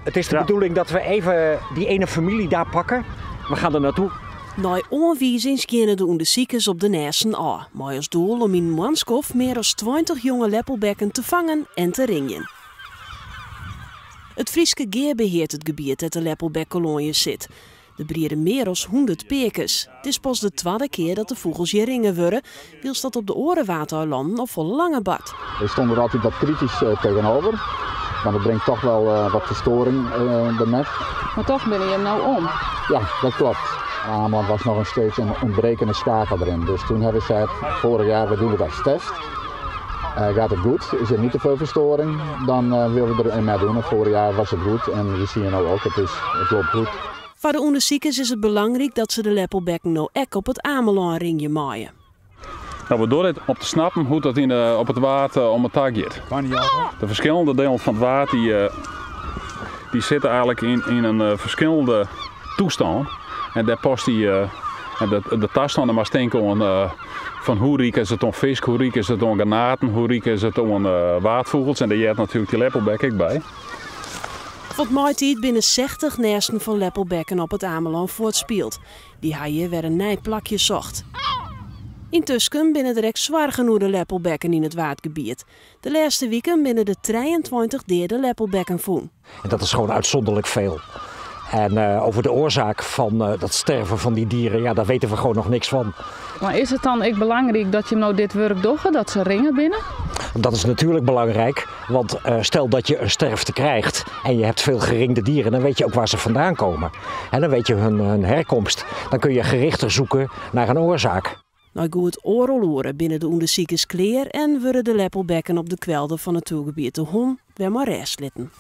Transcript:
Het is de bedoeling dat we even die ene familie daar pakken. We gaan er naartoe. Na aanwijzing gaan de onderzoekers op de Nessen aan. Maar als doel om in Manskof meer dan 20 jonge leppelbekken te vangen en te ringen. Het Frieske Geer beheert het gebied dat de leppelbekkolonjes zit. De brieren meer dan 100 pekers. Het is pas de tweede keer dat de vogels hier ringen worden, wils dat op de Orenwaterlanden of vol lange bad. We stonden er altijd wat kritisch tegenover, maar dat brengt toch wel wat verstoring ermee. Maar toch ben je hem nou om? Ja, dat klopt. Ameland was nog steeds een ontbrekende schakel erin. Dus toen hebben ze gezegd, vorig jaar we doen het als test. Gaat het goed, is er niet te veel verstoring, dan willen we er mee doen. Het vorig jaar was het goed en we zien nu ook, het loopt goed. Voor de onderzoekers is het belangrijk dat ze de leppelbekken nou ook op het Amelandringje maaien. Nou, we doen het om te snappen hoe dat op het water om het taak gaat. De verschillende delen van het water die zitten eigenlijk in een verschillende toestand. En daar past de toestanden maar denken van hoe riek is het om vis, hoe riek is het om granaten, hoe riek is het om waardvogels. En daar hebt natuurlijk die leppelbek ook bij. Wat maait binnen 60 nesten van leppelbekken op het Ameland voortspeelt. Die hij weer een nijplakje zocht. Intussen binnen er zwaar genoeg de leppelbekken in het waardgebied. De laatste weken binnen de 23 derde leppelbekken voen. En dat is gewoon uitzonderlijk veel. En over de oorzaak van dat sterven van die dieren, ja, daar weten we gewoon nog niks van. Maar is het dan ook belangrijk dat je nou dit werk doet, dat ze ringen binnen? Dat is natuurlijk belangrijk, want stel dat je een sterfte krijgt en je hebt veel geringde dieren, dan weet je ook waar ze vandaan komen. En dan weet je hun herkomst. Dan kun je gerichter zoeken naar een oorzaak. Nou goed oorloren binnen de onderzoekers kleer en worden de leppelbekken op de kwelder van het natuurgebied de Hon weer maar restlitten.